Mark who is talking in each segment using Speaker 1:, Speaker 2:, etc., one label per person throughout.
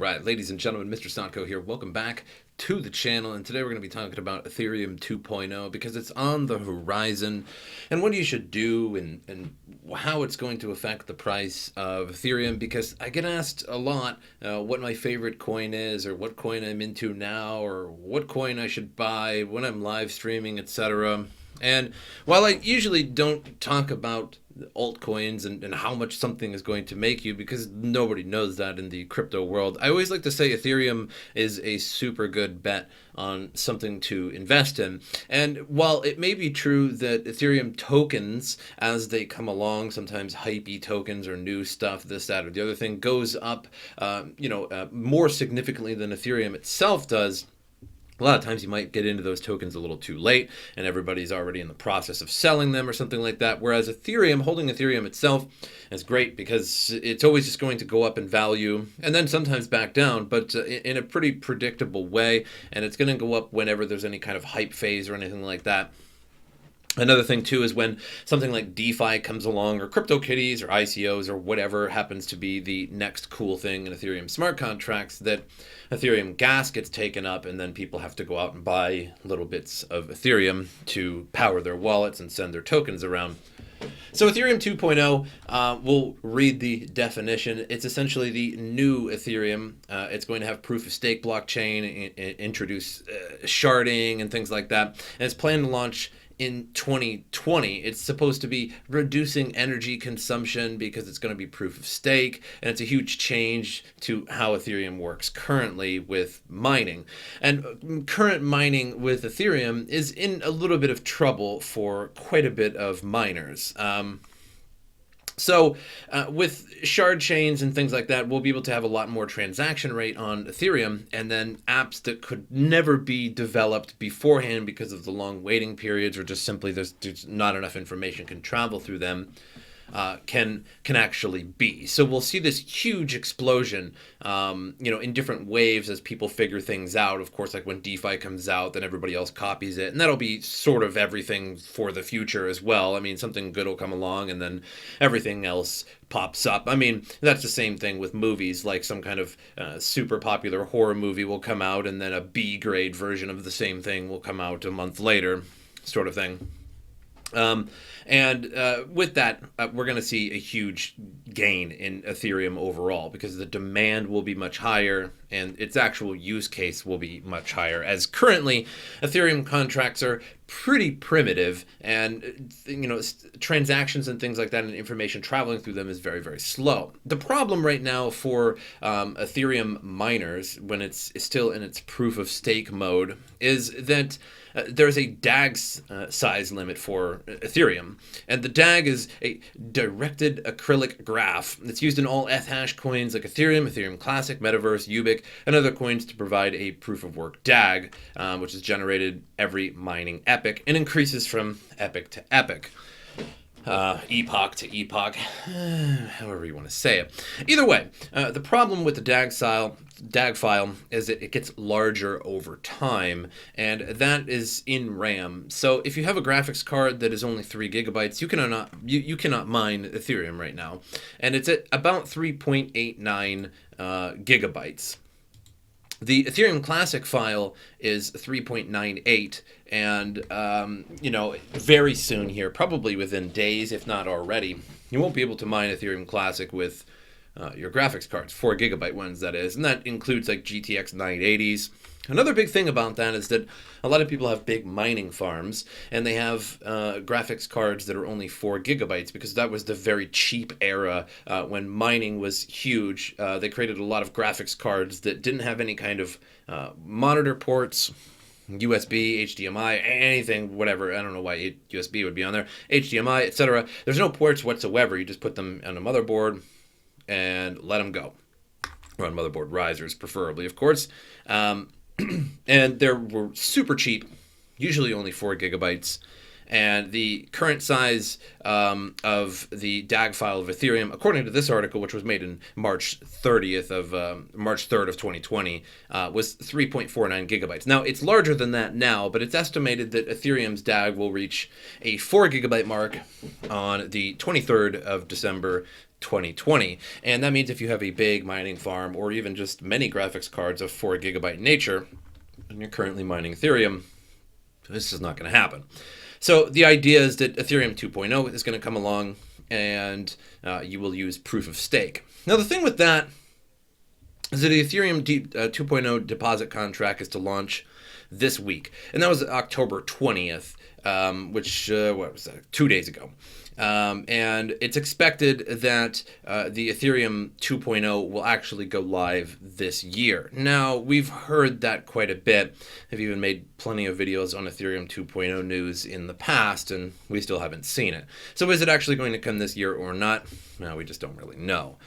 Speaker 1: Alright, ladies and gentlemen, MrSotko here. Welcome back to the channel, and today we're going to be talking about Ethereum 2.0 because it's on the horizon and what you should do and how it's going to affect the price of Ethereum, because I get asked a lot what my favorite coin is, or what coin I'm into now, or what coin I should buy when I'm live streaming, etc. And while I usually don't talk about altcoins and how much something is going to make you, because nobody knows that in the crypto world, I always like to say Ethereum is a super good bet on something to invest in. And while it may be true that Ethereum tokens, as they come along, sometimes hypey tokens or new stuff, this, that, or the other thing, goes up, more significantly than Ethereum itself does, a lot of times you might get into those tokens a little too late and everybody's already in the process of selling them or something like that. Whereas Ethereum, holding Ethereum itself, is great because it's always just going to go up in value and then sometimes back down, but in a pretty predictable way. And it's going to go up whenever there's any kind of hype phase or anything like that. Another thing, too, is when something like DeFi comes along, or CryptoKitties or ICOs or whatever happens to be the next cool thing in Ethereum smart contracts, that Ethereum gas gets taken up and then people have to go out and buy little bits of Ethereum to power their wallets and send their tokens around. So Ethereum 2.0, we'll read the definition. It's essentially the new Ethereum. It's going to have proof of stake blockchain, introduce sharding and things like that. And it's planned to launch in 2020. It's supposed to be reducing energy consumption because it's going to be proof of stake, and it's a huge change to how Ethereum works currently with mining. And current mining with Ethereum is in a little bit of trouble for quite a bit of miners. So with shard chains and things like that, we'll be able to have a lot more transaction rate on Ethereum, and then apps that could never be developed beforehand because of the long waiting periods, or just simply there's not enough information can travel through them, can actually be. So we'll see this huge explosion, in different waves as people figure things out. Of course, like when DeFi comes out, then everybody else copies it, and that'll be sort of everything for the future as well. I mean, something good will come along, and then everything else pops up. I mean, that's the same thing with movies, like some kind of super popular horror movie will come out, and then a B-grade version of the same thing will come out a month later, sort of thing. With that, we're going to see a huge gain in Ethereum overall, because the demand will be much higher and its actual use case will be much higher, as currently Ethereum contracts are pretty primitive, and transactions and things like that and information traveling through them is very, very slow. The problem right now for Ethereum miners, when it's still in its proof of stake mode, is that there's a DAG size limit for Ethereum, and the DAG is a directed acrylic graph that's used in all Ethash coins like Ethereum, Ethereum Classic, Metaverse, Ubiq, and other coins to provide a proof of work DAG, which is generated every mining epoch and increases from epoch to epoch. Epoch to epoch, however you want to say it. Either way, the problem with the DAG file is that it gets larger over time, and that is in RAM. So if you have a graphics card that is only 3 gigabytes, you cannot mine Ethereum right now, and it's at about 3.89 gigabytes. The Ethereum Classic file is 3.98, and very soon here, probably within days, if not already, you won't be able to mine Ethereum Classic with your graphics cards, 4 gigabyte ones, that is, and that includes like GTX 980s. Another big thing about that is that a lot of people have big mining farms, and they have graphics cards that are only 4 gigabytes, because that was the very cheap era when mining was huge. They created a lot of graphics cards that didn't have any kind of monitor ports, USB, HDMI, anything, whatever. I don't know why USB would be on there. HDMI, etc. There's no ports whatsoever. You just put them on a motherboard and let them go. Or on motherboard risers, preferably, of course. And they were super cheap, usually only 4 gigabytes. And the current size of the DAG file of Ethereum, according to this article, which was made in March 3rd of 2020, was 3.49 gigabytes. Now, it's larger than that now, but it's estimated that Ethereum's DAG will reach a 4 gigabyte mark on the 23rd of December 2020. And that means if you have a big mining farm or even just many graphics cards of 4 gigabyte nature, and you're currently mining Ethereum, this is not going to happen. So the idea is that Ethereum 2.0 is going to come along and you will use proof of stake. Now the thing with that is that the Ethereum 2.0 deposit contract is to launch this week. And that was October 20th, which, what was that, 2 days ago. And it's expected that the Ethereum 2.0 will actually go live this year. Now, we've heard that quite a bit. I've even made plenty of videos on Ethereum 2.0 news in the past, and we still haven't seen it. So is it actually going to come this year or not? No, we just don't really know.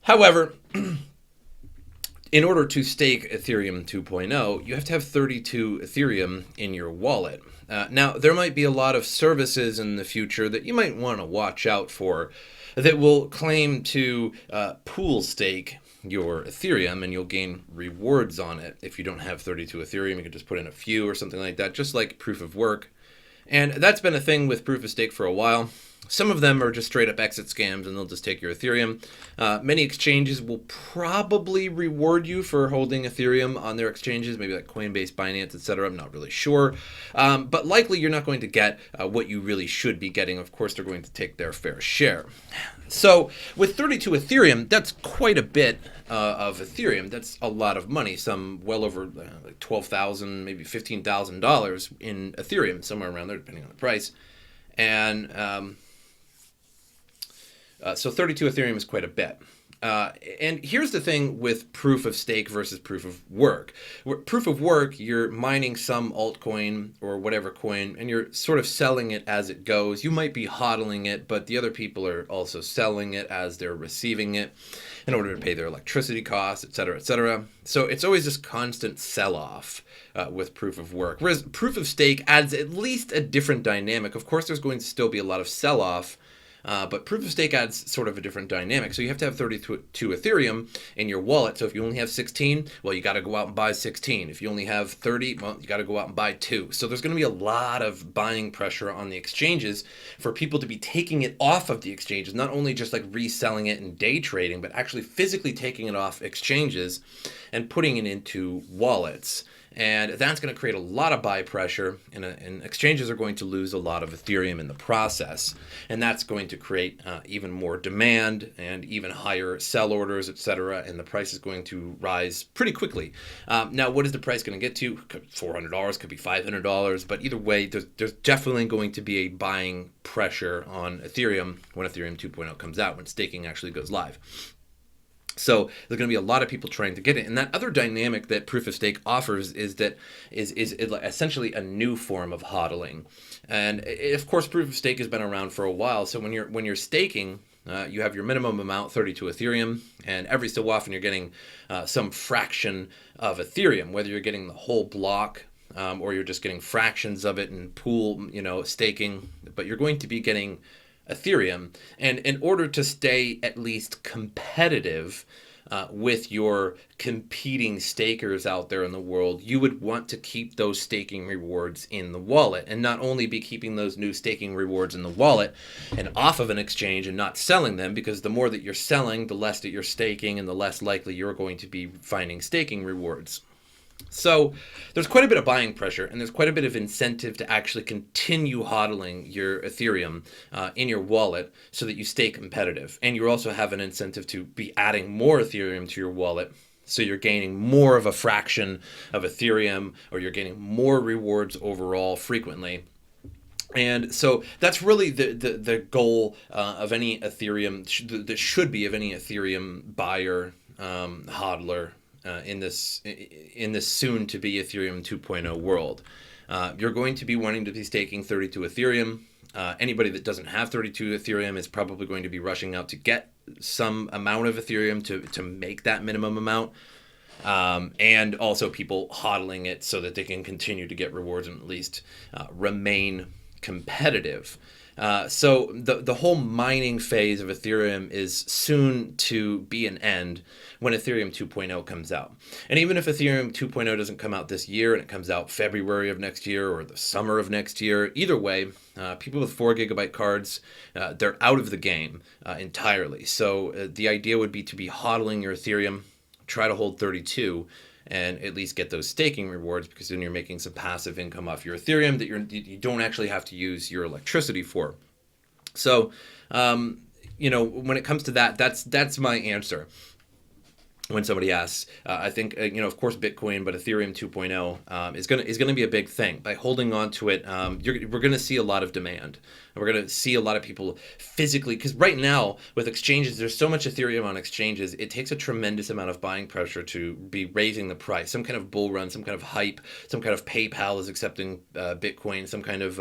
Speaker 1: However, in order to stake Ethereum 2.0, you have to have 32 Ethereum in your wallet. Now, there might be a lot of services in the future that you might want to watch out for that will claim to pool stake your Ethereum, and you'll gain rewards on it. If you don't have 32 Ethereum, you can just put in a few or something like that, just like proof of work. And that's been a thing with proof of stake for a while. Some of them are just straight up exit scams, and they'll just take your Ethereum. Many exchanges will probably reward you for holding Ethereum on their exchanges, maybe like Coinbase, Binance, etc. I'm not really sure. But likely you're not going to get what you really should be getting. Of course, they're going to take their fair share. So with 32 Ethereum, that's quite a bit of Ethereum. That's a lot of money, some well over like $12,000, maybe $15,000 in Ethereum, somewhere around there, depending on the price. And so 32 Ethereum is quite a bit. And here's the thing with proof of stake versus proof of work. Proof of work, you're mining some altcoin or whatever coin, and you're sort of selling it as it goes. You might be hodling it, but the other people are also selling it as they're receiving it in order to pay their electricity costs, et cetera, et cetera. So it's always this constant sell-off with proof of work. Whereas proof of stake adds at least a different dynamic. Of course, there's going to still be a lot of sell-off, but proof of stake adds sort of a different dynamic. So you have to have 32 Ethereum in your wallet. So if you only have 16, well, you got to go out and buy 16. If you only have 30, well, you got to go out and buy 2. So there's going to be a lot of buying pressure on the exchanges for people to be taking it off of the exchanges, not only just like reselling it and day trading, but actually physically taking it off exchanges and putting it into wallets. And that's going to create a lot of buy pressure, and exchanges are going to lose a lot of Ethereum in the process. And that's going to create even more demand and even higher sell orders, etc. And the price is going to rise pretty quickly. Now, what is the price going to get to? Could be $400, could be $500. But either way, there's definitely going to be a buying pressure on Ethereum when Ethereum 2.0 comes out, when staking actually goes live. So there's going to be a lot of people trying to get it. And that other dynamic that proof of stake offers is essentially a new form of hodling. And of course, proof of stake has been around for a while. So when you're staking, you have your minimum amount, 32 Ethereum, and every so often you're getting some fraction of Ethereum, whether you're getting the whole block or you're just getting fractions of it in pool, staking, but you're going to be getting Ethereum. And in order to stay at least competitive with your competing stakers out there in the world, you would want to keep those staking rewards in the wallet, and not only be keeping those new staking rewards in the wallet and off of an exchange and not selling them, because the more that you're selling, the less that you're staking and the less likely you're going to be finding staking rewards. So there's quite a bit of buying pressure, and there's quite a bit of incentive to actually continue hodling your Ethereum in your wallet so that you stay competitive. And you also have an incentive to be adding more Ethereum to your wallet, so you're gaining more of a fraction of Ethereum, or you're gaining more rewards overall frequently. And so that's really the goal of any Ethereum, that should be of any Ethereum buyer, hodler, in this soon to be Ethereum 2.0 world. You're going to be wanting to be staking 32 Ethereum. Anybody that doesn't have 32 Ethereum is probably going to be rushing out to get some amount of Ethereum to make that minimum amount. And also people hodling it so that they can continue to get rewards and at least remain competitive. So the whole mining phase of Ethereum is soon to be an end when Ethereum 2.0 comes out. And even if Ethereum 2.0 doesn't come out this year and it comes out February of next year or the summer of next year, either way, people with 4 GB cards, they're out of the game entirely. So the idea would be to be hodling your Ethereum, try to hold 32, and at least get those staking rewards, because then you're making some passive income off your Ethereum that you don't actually have to use your electricity for. So, when it comes to that, that's my answer. When somebody asks, I think of course Bitcoin, but Ethereum 2.0 is gonna be a big thing. By holding on to it, we're gonna see a lot of demand. We're gonna see a lot of people physically, because right now with exchanges, there's so much Ethereum on exchanges. It takes a tremendous amount of buying pressure to be raising the price. Some kind of bull run, some kind of hype, some kind of PayPal is accepting Bitcoin, some kind of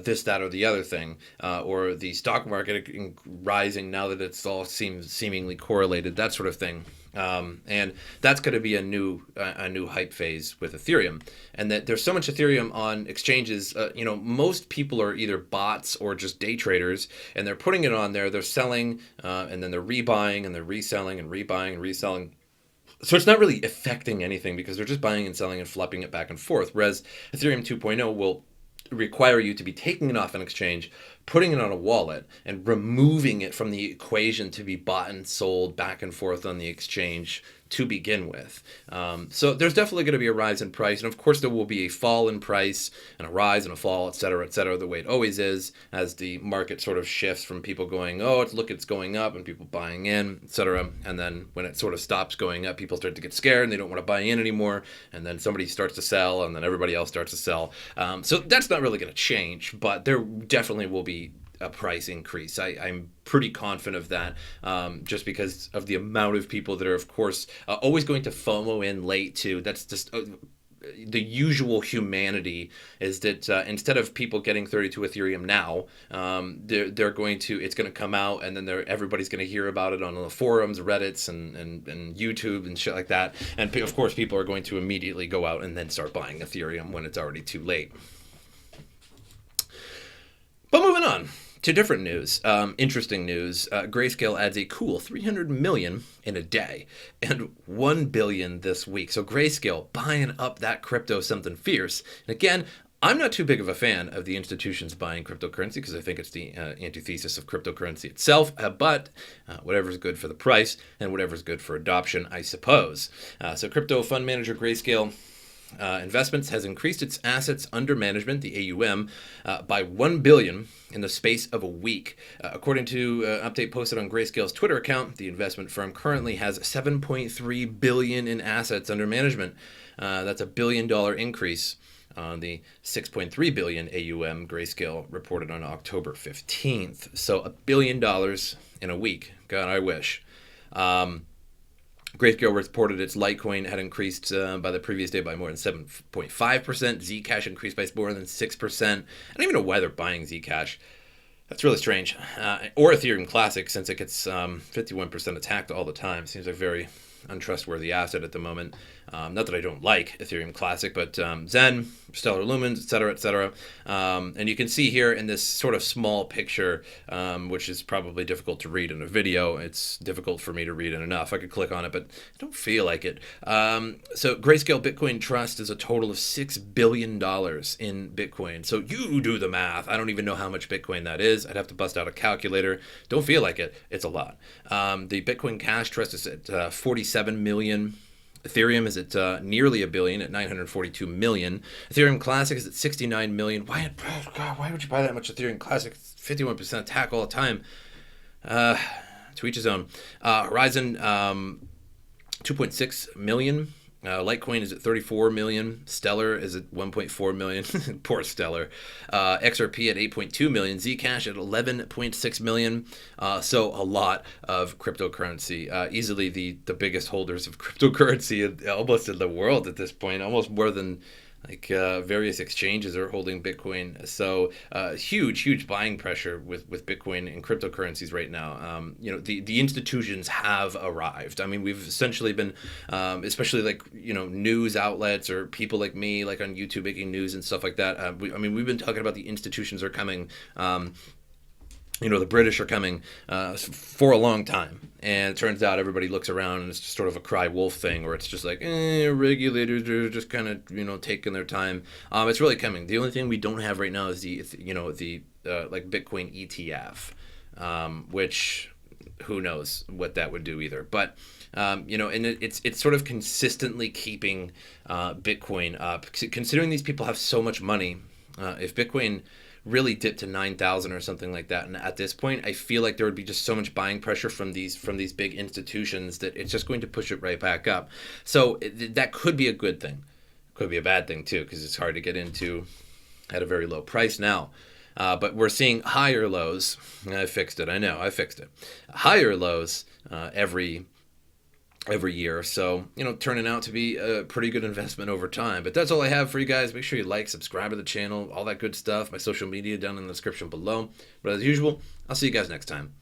Speaker 1: this, that, or the other thing, or the stock market rising now that it's all seemingly correlated, that sort of thing. And that's going to be a new hype phase with Ethereum, and that there's so much Ethereum on exchanges. Most people are either bots or just day traders, and they're putting it on there. They're selling, and then they're rebuying, and they're reselling, and rebuying and reselling. So it's not really affecting anything because they're just buying and selling and flipping it back and forth. Whereas Ethereum 2.0 will require you to be taking it off an exchange, putting it on a wallet, and removing it from the equation to be bought and sold back and forth on the exchange to begin with. So there's definitely going to be a rise in price, and of course there will be a fall in price and a rise and a fall, et cetera, the way it always is, as the market sort of shifts from people going, oh, it's going up, and people buying in, et cetera. And then when it sort of stops going up, people start to get scared and they don't want to buy in anymore, and then somebody starts to sell, and then everybody else starts to sell. So that's not really going to change, but there definitely will be a price increase. I'm pretty confident of that, just because of the amount of people that are, of course, always going to FOMO in late too. That's just the usual humanity, is that instead of people getting 32 Ethereum now, it's going to come out, and then everybody's going to hear about it on the forums, Reddits, and YouTube and shit like that. And of course, people are going to immediately go out and then start buying Ethereum when it's already too late. But moving on to different news, interesting news. Grayscale adds a cool 300 million in a day and 1 billion this week. So Grayscale buying up that crypto something fierce. And again, I'm not too big of a fan of the institutions buying cryptocurrency, because I think it's the antithesis of cryptocurrency itself. But whatever's good for the price and whatever's good for adoption, I suppose. So crypto fund manager Grayscale Investments has increased its assets under management, the AUM, by 1 billion in the space of a week. According to an update posted on Grayscale's Twitter account, the investment firm currently has 7.3 billion in assets under management. That's $1 billion increase on the 6.3 billion AUM Grayscale reported on October 15th. So $1 billion in a week. God, I wish. Grayscale reported its Litecoin had increased by the previous day by more than 7.5%. Zcash increased by more than 6%. I don't even know why they're buying Zcash. That's really strange. Or Ethereum Classic, since it gets 51% attacked all the time. Seems like a very untrustworthy asset at the moment. Not that I don't like Ethereum Classic, but Zen, Stellar Lumens, et cetera. And you can see here in this sort of small picture, which is probably difficult to read in a video. It's difficult for me to read in enough. I could click on it, but I don't feel like it. So Grayscale Bitcoin Trust is a total of $6 billion in Bitcoin. So you do the math. I don't even know how much Bitcoin that is. I'd have to bust out a calculator. Don't feel like it. It's a lot. The Bitcoin Cash Trust is at 47 million. Ethereum is at nearly $1 billion at 942 million. Ethereum Classic is at 69 million. Why would you buy that much Ethereum Classic? It's 51% attack all the time. To each his own. Horizon, 2.6 million. Litecoin is at 34 million. Stellar is at 1.4 million. Poor Stellar. XRP at 8.2 million. Zcash at 11.6 million. So a lot of cryptocurrency. Easily the biggest holders of cryptocurrency almost in the world at this point. Almost more than various exchanges are holding Bitcoin. So huge buying pressure with Bitcoin and cryptocurrencies right now. The institutions have arrived. I mean, we've essentially been, especially like, news outlets or people like me, like on YouTube making news and stuff like that. We've been talking about the institutions are coming. The British are coming for a long time. And it turns out everybody looks around and it's just sort of a cry wolf thing, where it's just like, regulators are just kind of, taking their time. It's really coming. The only thing we don't have right now is the like Bitcoin ETF, which who knows what that would do either. But, and it's sort of consistently keeping Bitcoin up. Considering these people have so much money, if Bitcoin really dipped to 9,000 or something like that, and at this point I feel like there would be just so much buying pressure from these big institutions that it's just going to push it right back up. So that could be a good thing, could be a bad thing too, because it's hard to get into at a very low price now. But we're seeing higher lows. I fixed it. I know I fixed it. Higher lows every year. So, turning out to be a pretty good investment over time. But that's all I have for you guys. Make sure you like, subscribe to the channel, all that good stuff. My social media down in the description below. But as usual, I'll see you guys next time.